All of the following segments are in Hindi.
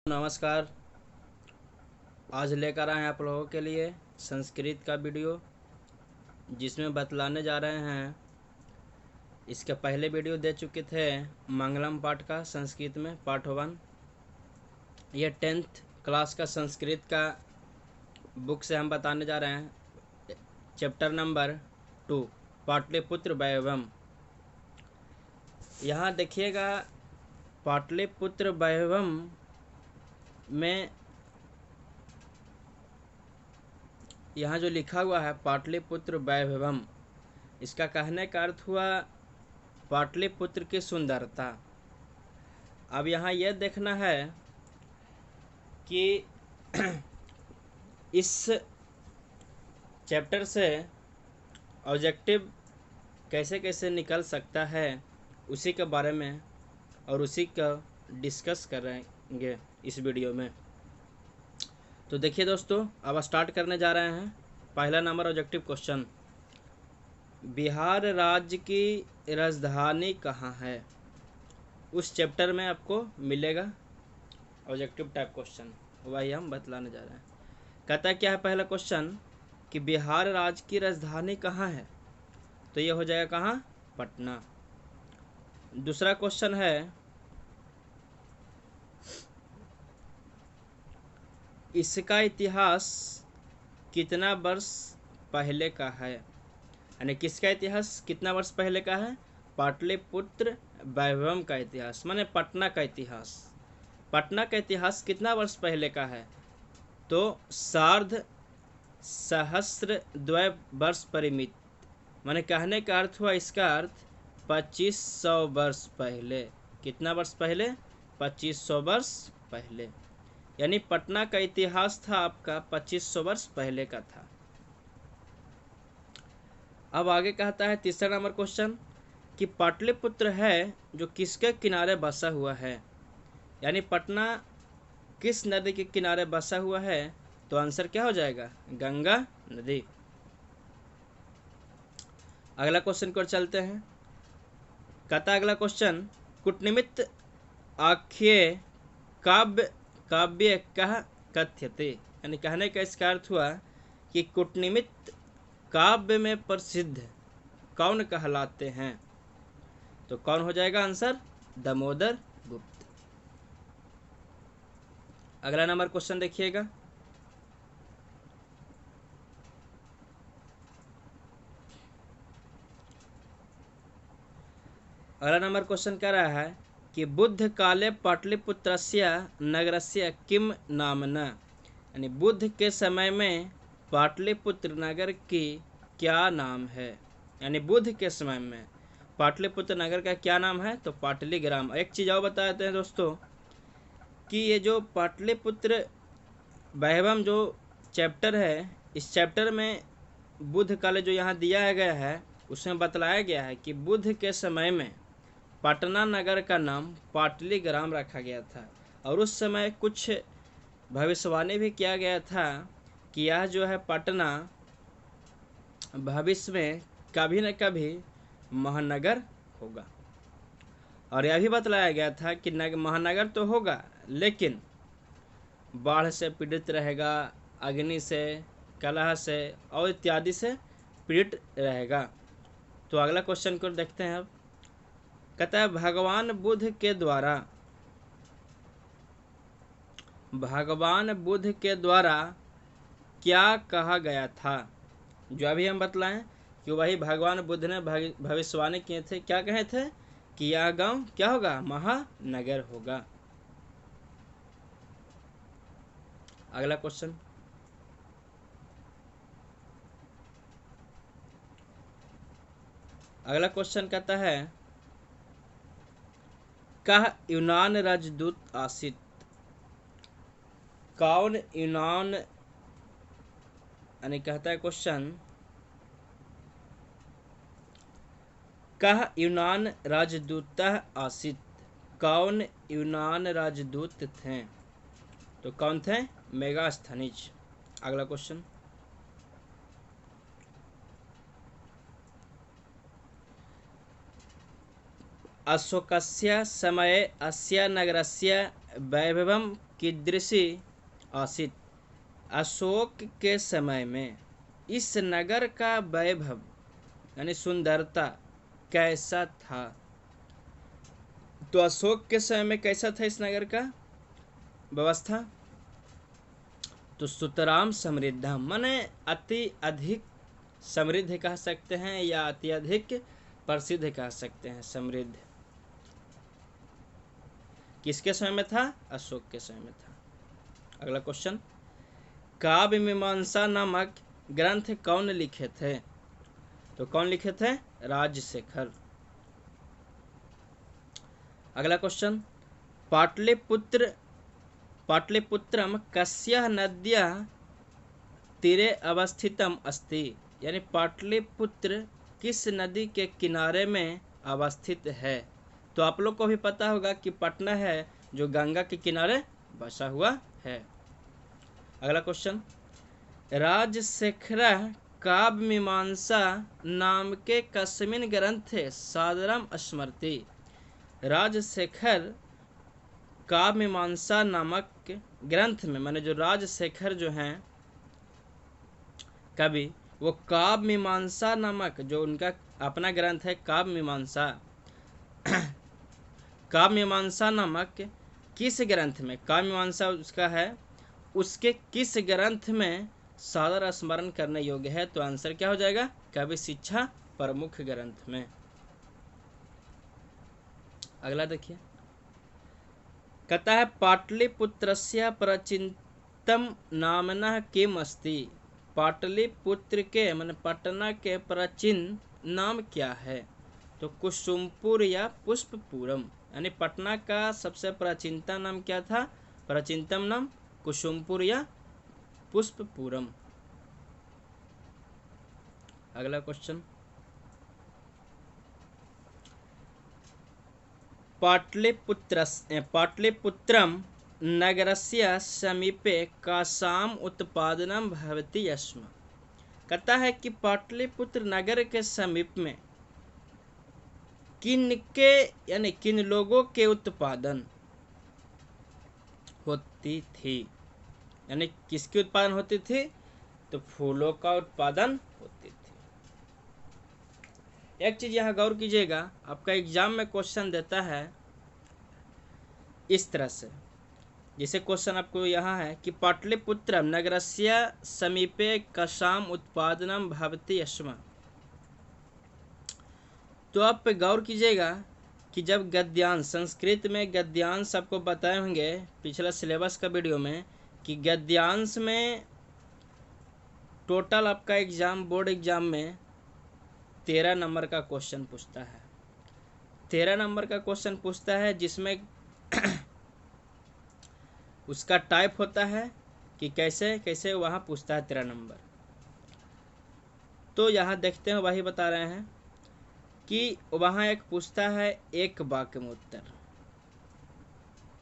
नमस्कार। आज लेकर आए हैं आप लोगों के लिए संस्कृत का वीडियो, जिसमें बतलाने जा रहे हैं। इसके पहले वीडियो दे चुके थे मंगलम पाठ का संस्कृत में पार्ट 1। यह 10th क्लास का संस्कृत का बुक से हम बताने जा रहे हैं। Chapter number 2 Pataliputra Vaibhavam. यहाँ देखिएगा, पाटलिपुत्र वैभवम में यहाँ जो लिखा हुआ है पाटलिपुत्र वैभवम, इसका कहने का अर्थ हुआ पाटलिपुत्र की सुंदरता। अब यहाँ यह देखना है कि इस चैप्टर से ऑब्जेक्टिव कैसे कैसे निकल सकता है, उसी के बारे में और उसी का डिस्कस करेंगे इस वीडियो में। तो देखिए दोस्तों, अब स्टार्ट करने जा रहे हैं। पहला नंबर ऑब्जेक्टिव क्वेश्चन, बिहार राज्य की राजधानी कहाँ है? उस चैप्टर में आपको मिलेगा ऑब्जेक्टिव टाइप क्वेश्चन, वही हम बतलाने जा रहे हैं। कहता क्या है पहला क्वेश्चन कि बिहार राज्य की राजधानी कहाँ है? तो ये हो जाएगा कहाँ? पटना। दूसरा क्वेश्चन है, इसका इतिहास कितना वर्ष पहले का है? यानी किसका इतिहास कितना वर्ष पहले का है? पाटलिपुत्र वैभवम का इतिहास, माने पटना का इतिहास। पटना का इतिहास कितना वर्ष पहले का है? तो सार्ध सहस्र द्वय वर्ष परिमित, माने कहने का अर्थ हुआ इसका अर्थ 2500 वर्ष पहले। कितना वर्ष पहले? 2500 वर्ष पहले। यानी पटना का इतिहास था आपका 2500 वर्ष पहले का था। अब आगे कहता है तीसरा नंबर क्वेश्चन कि पाटलिपुत्र है जो किसके किनारे बसा हुआ है? यानी पटना किस नदी के किनारे बसा हुआ है? तो आंसर क्या हो जाएगा? गंगा नदी। अगला क्वेश्चन को चलते हैं। कहता अगला क्वेश्चन, कुटनिमित्त आख्ये काव्य कह कथ्यते। यानी कहने का इसका अर्थ हुआ कि कुटनिमित्त काव्य में प्रसिद्ध कौन कहलाते हैं? तो कौन हो जाएगा आंसर? दामोदर गुप्त। अगला नंबर क्वेश्चन देखिएगा। अगला नंबर क्वेश्चन कह रहा है कि बुद्ध काले पाटलिपुत्रस्य नगरस्य किम नामना। यानी बुद्ध के समय में पाटलिपुत्र नगर की क्या नाम है? यानी बुद्ध के समय में पाटलिपुत्र नगर का क्या नाम है? तो पाटलिग्राम। एक चीज़ और बता देते हैं दोस्तों कि ये जो पाटलिपुत्र वैभवम जो चैप्टर है, इस चैप्टर में बुद्ध काल जो यहाँ दिया गया है उसमें बतलाया गया है कि बुद्ध के समय में पटना नगर का नाम पाटलिग्राम रखा गया था। और उस समय कुछ भविष्यवाणी भी किया गया था कि यह जो है पटना भविष्य में कभी न कभी महानगर होगा। और यह भी बतलाया गया था कि महानगर तो होगा, लेकिन बाढ़ से पीड़ित रहेगा, अग्नि से, कलह से और इत्यादि से पीड़ित रहेगा। तो अगला क्वेश्चन को देखते हैं। अब कहता है भगवान बुद्ध के द्वारा क्या कहा गया था? जो अभी हम बतलाएं कि वही भगवान बुद्ध ने भविष्यवाणी किए थे। क्या कहे थे? कि यह गांव क्या होगा? महानगर होगा। अगला क्वेश्चन, अगला क्वेश्चन कहता है कह यूनान राजदूत आसित। कौन यूनान, यानी कहता है क्वेश्चन, कह यूनान राजदूत आसित। कौन यूनान राजदूत थे? तो कौन थे? मेगास्थनीज। अगला क्वेश्चन, अशोकस्य समये अस्य नगरस्य वैभवं कीदृशी आसीत्। अशोक के समय में इस नगर का वैभव यानी सुंदरता कैसा था। तो अशोक के समय में कैसा था इस नगर का व्यवस्था। तो सुतराम समृद्धम माने अति अधिक समृद्ध कह सकते हैं या अति अधिक प्रसिद्ध कह सकते हैं। समृद्ध किसके समय में था, अशोक के समय में था। अगला क्वेश्चन, काव्य मीमांसा नामक ग्रंथ कौन लिखे थे। तो कौन लिखे थे, राजशेखर। अगला क्वेश्चन, पाटलिपुत्रम कस्याः नद्याः तीरे अवस्थितम अस्ति। यानी पाटलिपुत्र किस नदी के किनारे में अवस्थित है। तो आप लोग को भी पता होगा कि पटना है जो गंगा के किनारे बसा हुआ है। अगला क्वेश्चन, राजशेखरः काव्य मीमांसा नाम के कस्मिन् ग्रंथे सादरम स्मरति। राजशेखर काव्य मीमांसा नामक ग्रंथ में, माने जो राजशेखर जो हैं कवि, वो काव्य मीमांसा नामक जो उनका अपना ग्रंथ है काव्य मीमांसा काव्य मीमांसा नामक किस ग्रंथ में, काव्य मीमांसा उसका है, उसके किस ग्रंथ में सादर स्मरण करने योग्य है। तो आंसर क्या हो जाएगा, कवि शिक्षा प्रमुख ग्रंथ में। अगला देखिए, कहता है पाटलिपुत्रस्य प्रचिंतम नामनः किम अस्ति। पाटलिपुत्र के माने पटना के प्राचीन नाम क्या है। तो कुसुमपुर या पुष्पपुरम। यानी पटना का सबसे प्राचीनतम नाम क्या था, प्राचीनतम नाम कुसुमपुर या पुष्पपुरम। अगला क्वेश्चन, पाटलिपुत्रम नगरस्य समीपे कासाम उत्पादनम भवति यस्म। कहता है कि पाटलिपुत्र नगर के समीप में किनके यानी किन लोगों के उत्पादन होती थी। यानी किसकी उत्पादन होती थी, तो फूलों का उत्पादन होती थी। एक चीज यहाँ गौर कीजिएगा, आपका एग्जाम में क्वेश्चन देता है इस तरह से, जैसे क्वेश्चन आपको यहाँ है कि पाटलिपुत्रम नगरस्य समीपे कसाम उत्पादनम भवति यस्म। तो आप गौर कीजिएगा कि जब गद्यांश, संस्कृत में गद्यांश आपको बताए होंगे पिछला सिलेबस का वीडियो में, कि गद्यांश में टोटल आपका एग्जाम बोर्ड एग्जाम में 13 नंबर का क्वेश्चन पूछता है। 13 नंबर का क्वेश्चन पूछता है जिसमें उसका टाइप होता है कि कैसे कैसे वहाँ पूछता है 13 नंबर। तो यहाँ देखते हैं, वही बता रहे हैं कि वहाँ एक पूछता है एक वाक्य में उत्तर,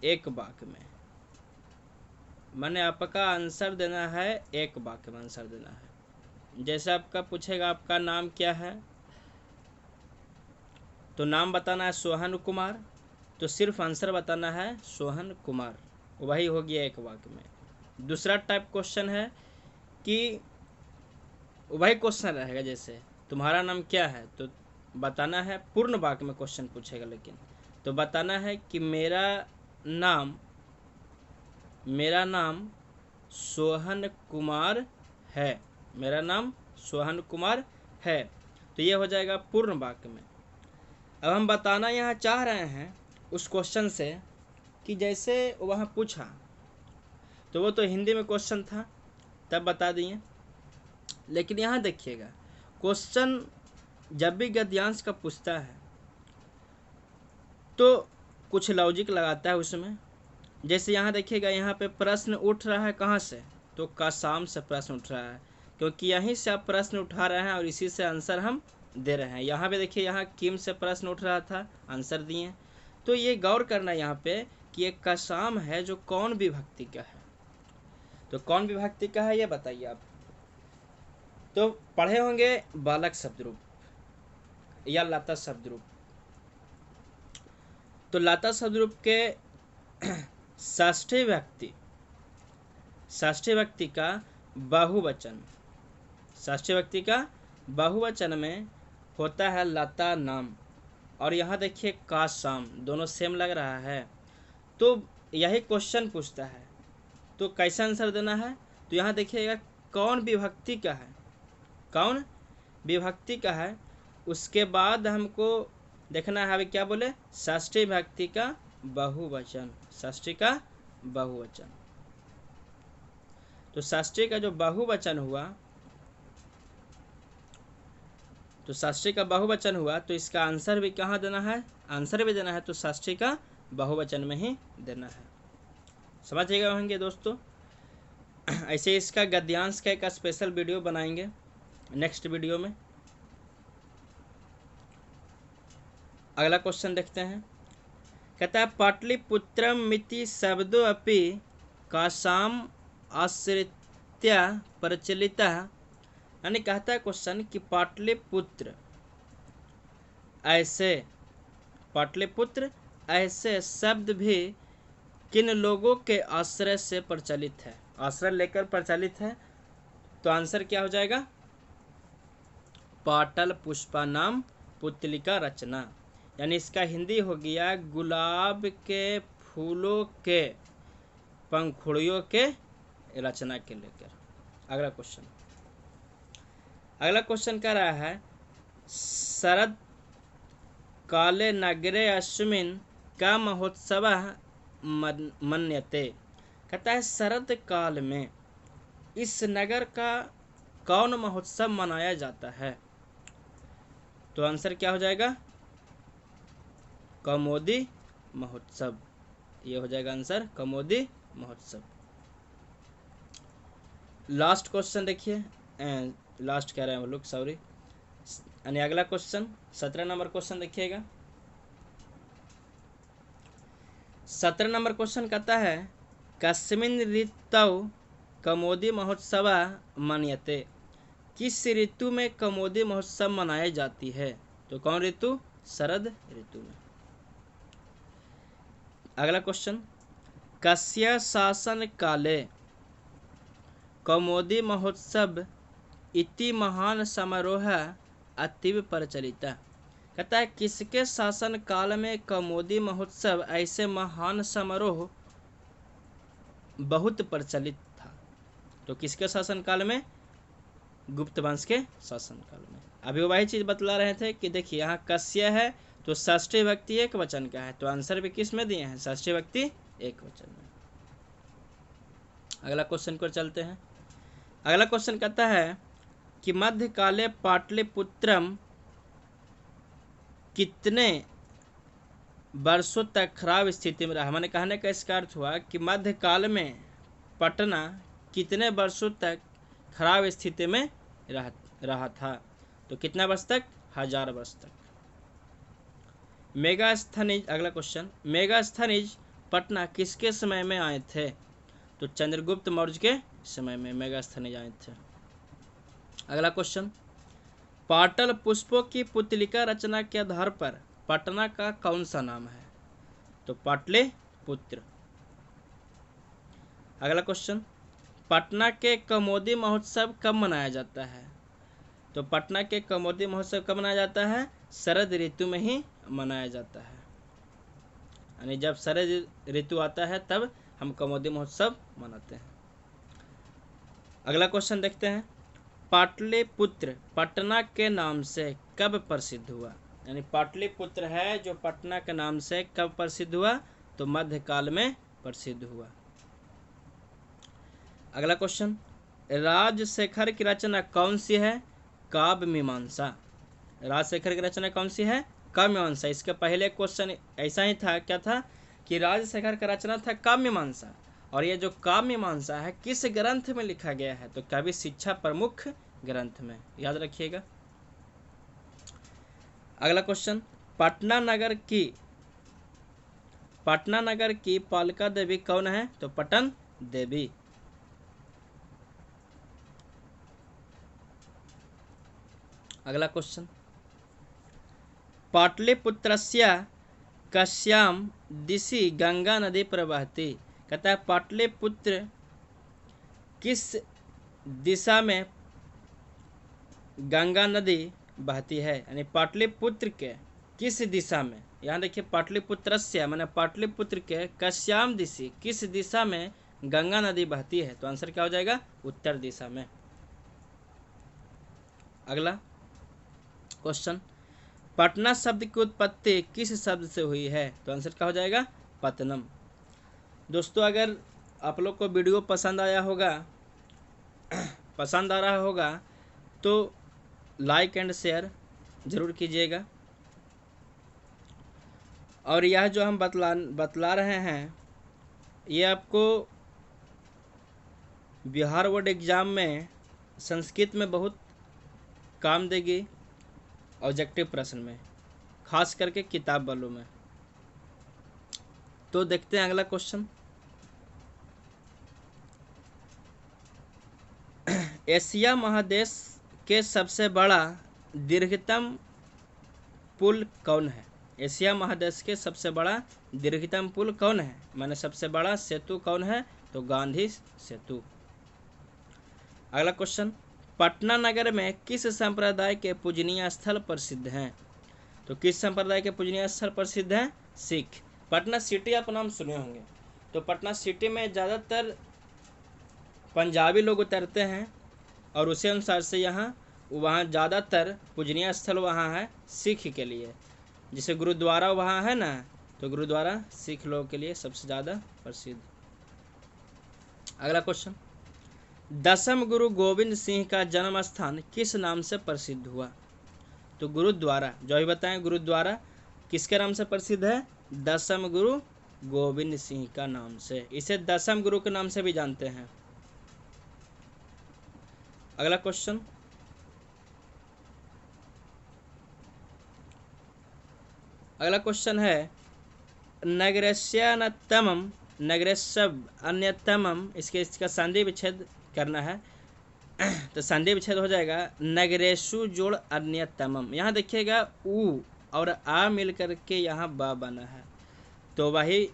एक वाक्य में, माने आपका आंसर देना है एक वाक्य में आंसर देना है। जैसे आपका पूछेगा आपका नाम क्या है, तो नाम बताना है सोहन कुमार, तो सिर्फ आंसर बताना है सोहन कुमार, वही हो गया एक वाक्य में। दूसरा टाइप क्वेश्चन है कि वही क्वेश्चन रहेगा, जैसे तुम्हारा नाम क्या है, तो बताना है पूर्ण वाक्य में क्वेश्चन पूछेगा, लेकिन तो बताना है कि मेरा नाम सोहन कुमार है, मेरा नाम सोहन कुमार है। तो ये हो जाएगा पूर्ण वाक्य में। अब हम बताना यहाँ चाह रहे हैं उस क्वेश्चन से कि जैसे वहाँ पूछा तो वो तो हिंदी में क्वेश्चन था तब बता दिए, लेकिन यहाँ देखिएगा क्वेश्चन जब भी गद्यांश का पूछता है तो कुछ लॉजिक लगाता है उसमें। जैसे यहाँ देखिएगा, यहाँ पे प्रश्न उठ रहा है कहाँ से, तो कासाम से प्रश्न उठ रहा है, क्योंकि यहीं से आप प्रश्न उठा रहे हैं और इसी से आंसर हम दे रहे हैं। यहाँ पे देखिए, यहाँ किम से प्रश्न उठ रहा था, आंसर दिए। तो ये गौर करना यहाँ पे कि एक कासाम है जो कौन विभक्ति का है। तो कौन विभक्ति का है ये बताइए आप। तो पढ़े होंगे बालक शब्द रूप या लता शब्द रूप। तो लता शब्द रूप के षष्ठी व्यक्ति, षष्ठी व्यक्ति का बहुवचन, षष्ठी व्यक्ति का बहुवचन में होता है लता नाम। और यहाँ देखिए का शाम, दोनों सेम लग रहा है, तो यही क्वेश्चन पूछता है, तो कैसा आंसर देना है। तो यहाँ देखिएगा कौन विभक्ति का है, कौन विभक्ति का है, उसके बाद हमको देखना है अभी क्या बोले, षष्ठी विभक्ति का बहुवचन, षष्ठी का बहुवचन। तो षष्ठी का जो बहुवचन हुआ, तो षष्ठी का बहुवचन हुआ, तो इसका आंसर भी कहाँ देना है, आंसर भी देना है तो षष्ठी का बहुवचन में ही देना है। समझिएगा होंगे दोस्तों। ऐसे इसका गद्यांश का एक स्पेशल वीडियो बनाएंगे नेक्स्ट वीडियो में। अगला क्वेश्चन देखते हैं। कहता है पाटलिपुत्रम मिति शब्दों अपि कासाम आश्रित्य प्रचलिता, यानी कहता है क्वेश्चन कि पाटलिपुत्र ऐसे, पाटलिपुत्र ऐसे शब्द भी किन लोगों के आश्रय से प्रचलित है, आश्रय लेकर प्रचलित है। तो आंसर क्या हो जाएगा, पाटल पुष्पानाम पुतलिका रचना, यानी इसका हिंदी हो गया गुलाब के फूलों के पंखुड़ियों के रचना के लेकर। अगला क्वेश्चन, अगला क्वेश्चन कह रहा है शरद काले नगरे अस्मिन् का महोत्सव मन्यते। कहता है शरद काल में इस नगर का कौन महोत्सव मनाया जाता है। तो आंसर क्या हो जाएगा, कौमुदी महोत्सव, ये हो जाएगा आंसर कौमुदी महोत्सव। लास्ट क्वेश्चन देखिए, लास्ट कह रहे हैं वो लोग, सॉरी, यानी अगला क्वेश्चन 17 नंबर क्वेश्चन देखिएगा। 17 नंबर क्वेश्चन कहता है कस्मिन् ऋतौ कौमुदी महोत्सव मन्यते, किस ऋतु में कौमुदी महोत्सव मनाई जाती है। तो कौन ऋतु, शरद ऋतु में। अगला क्वेश्चन, कस्य शासन काले कौमुदी महोत्सव इति महान समारोह अतीव प्रचलिता। कहता है किसके शासन काल में कौमुदी महोत्सव ऐसे महान समारोह बहुत प्रचलित था। तो किसके शासन काल में, गुप्त वंश के शासन काल में। अभी वही चीज बतला रहे थे कि देखिए यहाँ कस्य है तो षष्ठी व्यक्ति एक वचन का है, तो आंसर भी किस में दिए हैं, षष्ठी व्यक्ति एक वचन में। अगला क्वेश्चन को चलते हैं। अगला क्वेश्चन कहता है कि मध्यकाले पाटलिपुत्रम कितने वर्षों तक खराब स्थिति में रहा। मैंने कहने का इसका अर्थ हुआ कि मध्यकाल में पटना कितने वर्षों तक खराब स्थिति में रहा था। तो कितना वर्ष तक, 1000 वर्ष तक। मेगास्थनीज, अगला क्वेश्चन, मेगास्थनीज पटना किसके समय में आए थे। तो चंद्रगुप्त मौर्य के समय में मेगास्थनीज आए थे। अगला क्वेश्चन, पाटल पुष्पों की पुतलिका रचना के आधार पर पटना का कौन सा नाम है। तो पाटलिपुत्र। अगला क्वेश्चन, पटना के कौमुदी महोत्सव कब मनाया जाता है। तो पटना के कौमुदी महोत्सव कब मनाया जाता है, शरद ऋतु में ही मनाया जाता है, यानी जब शरद ऋतु आता है तब हम कौमुदी महोत्सव मनाते हैं। अगला क्वेश्चन देखते हैं, पाटलिपुत्र पटना के नाम से कब प्रसिद्ध हुआ। यानी पाटलिपुत्र है जो पटना के नाम से कब प्रसिद्ध हुआ, तो मध्यकाल में प्रसिद्ध हुआ। अगला क्वेश्चन, राजशेखर की रचना कौन सी है, काव्य मीमांसा। राजशेखर की रचना कौन सी है, काव्य मीमांसा। इसके पहले क्वेश्चन ऐसा ही था, क्या था कि राजशेखर का रचना था काव्य मीमांसा, और ये जो काव्य मीमांसा है किस ग्रंथ में लिखा गया है, तो कवि शिक्षा प्रमुख ग्रंथ में, याद रखिएगा। अगला क्वेश्चन, पटना नगर की पालिका देवी कौन है, तो पटन देवी। अगला क्वेश्चन, पाटलिपुत्रस्य कस्याम दिशि गंगा नदी प्रवहति। कहता है पाटलिपुत्र किस दिशा में गंगा नदी बहती है, यानी पाटलिपुत्र के किस दिशा में। यहाँ देखिए पाटलिपुत्रस्य माने पाटलिपुत्र के कश्याम दिशि, किस दिशा में गंगा नदी बहती है, तो आंसर क्या हो जाएगा, उत्तर दिशा में। अगला क्वेश्चन, पटना शब्द की उत्पत्ति किस शब्द से हुई है, तो आंसर क्या हो जाएगा, पतनम। दोस्तों अगर आप लोग को वीडियो पसंद आया होगा, पसंद आ रहा होगा तो लाइक एंड शेयर जरूर कीजिएगा। और यह जो हम बतला रहे हैं ये आपको बिहार बोर्ड एग्ज़ाम में संस्कृत में बहुत काम देगी, ऑब्जेक्टिव प्रश्न में, खास करके किताब वालों में। तो देखते हैं अगला क्वेश्चन, एशिया महादेश के सबसे बड़ा दीर्घतम पुल कौन है। एशिया महादेश के सबसे बड़ा दीर्घतम पुल कौन है, माने सबसे बड़ा सेतु कौन है, तो गांधी सेतु। अगला क्वेश्चन, पटना नगर में किस संप्रदाय के पूजनीय स्थल प्रसिद्ध हैं, तो किस संप्रदाय के पूजनीय स्थल प्रसिद्ध हैं, सिख। पटना सिटी आप नाम सुने होंगे, तो पटना सिटी में ज़्यादातर पंजाबी लोग उतरते हैं और उसी अनुसार से वहाँ ज़्यादातर पूजनीय स्थल वहाँ है सिख के लिए। जैसे गुरुद्वारा वहाँ है ना, तो गुरुद्वारा सिख लोगों के लिए सबसे ज़्यादा प्रसिद्ध। अगला क्वेश्चन, दसम गुरु गोविंद सिंह का जन्म स्थान किस नाम से प्रसिद्ध हुआ, तो गुरुद्वारा, जो भी बताएं गुरुद्वारा किसके नाम से प्रसिद्ध है, दसम गुरु गोविंद सिंह का नाम से। इसे दसम गुरु के नाम से भी जानते हैं। अगला क्वेश्चन, अगला क्वेश्चन है नगरेश्यान्यतमम, नगरेशव अन्यतमम, इसका संधि विच्छेद करना है, तो संधि विच्छेद हो जाएगा नगरेशु जोड़ अन्यतमम। यहाँ देखिएगा उ और आ मिल करके यहाँ बा बना है, तो वही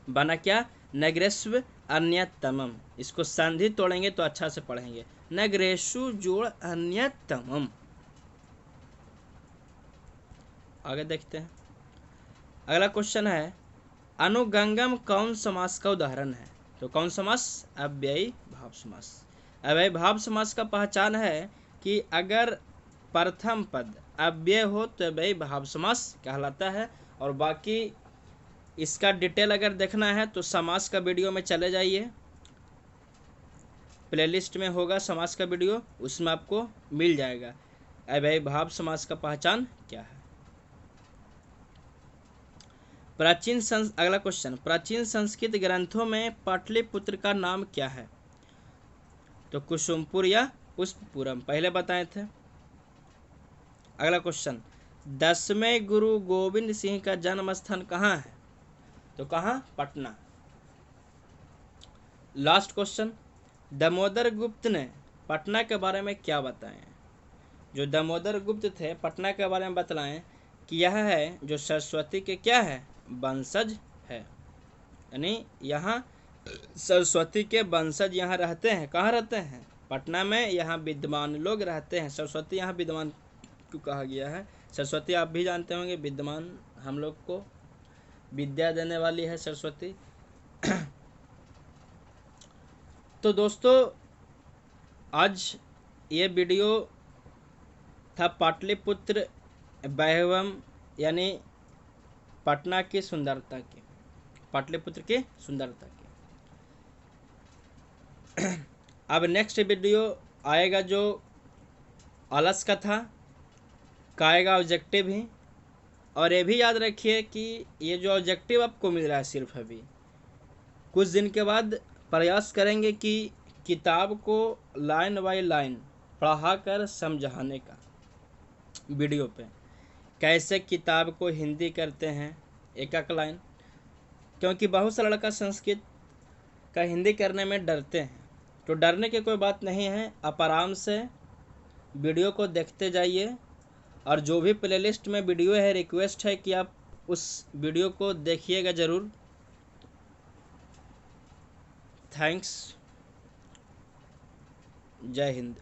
बना क्या, नगरेश्व अन्यतमम। इसको संधि तोड़ेंगे तो अच्छा से पढ़ेंगे, नगरेशु जोड़ अन्यतमम। आगे देखते हैं। अगला क्वेश्चन है अनुगंगम कौन समास का उदाहरण है, तो कौन समास, अव्ययी भाव समास। अव्ययी भाव समास का पहचान है कि अगर प्रथम पद अव्यय हो तो अव्ययी भाव समास कहलाता है। और बाकी इसका डिटेल अगर देखना है तो समास का वीडियो में चले जाइए, प्लेलिस्ट में होगा समास का वीडियो, उसमें आपको मिल जाएगा अव्ययी भाव समास का पहचान क्या है। अगला क्वेश्चन, प्राचीन संस्कृत ग्रंथों में पाटलिपुत्र का नाम क्या है, तो कुसुमपुर या पुष्पपुरम, पहले बताए थे। अगला क्वेश्चन, 10वें गुरु गोविंद सिंह का जन्म स्थान कहाँ है, तो कहाँ, पटना। लास्ट क्वेश्चन, दामोदर गुप्त ने पटना के बारे में क्या बताएं, जो दामोदर गुप्त थे पटना के बारे में बतलाएं कि यह है जो सरस्वती के क्या है, वंशज है, यानी यहाँ सरस्वती के वंशज यहाँ रहते हैं। कहाँ रहते हैं, पटना में। यहाँ विद्वान लोग रहते हैं, सरस्वती यहाँ विद्वान क्यों कहा गया है, सरस्वती आप भी जानते होंगे, विद्वान, हम लोग को विद्या देने वाली है सरस्वती। तो दोस्तों आज ये वीडियो था पाटलिपुत्र वैभवम, यानी पटना की सुंदरता की, पाटलिपुत्र की सुंदरता की। अब नेक्स्ट वीडियो आएगा जो अलस का था, आएगा ऑब्जेक्टिव ही। और ये भी याद रखिए कि ये जो ऑब्जेक्टिव आपको मिल रहा है सिर्फ अभी, कुछ दिन के बाद प्रयास करेंगे कि किताब को लाइन बाय लाइन पढ़ा कर समझाने का, वीडियो पे कैसे किताब को हिंदी करते हैं एक एक लाइन, क्योंकि बहुत सा लड़का संस्कृत का हिंदी करने में डरते हैं। तो डरने की कोई बात नहीं है, आप आराम से वीडियो को देखते जाइए। और जो भी प्लेलिस्ट में वीडियो है, रिक्वेस्ट है कि आप उस वीडियो को देखिएगा ज़रूर, थैंक्स। जय हिंद।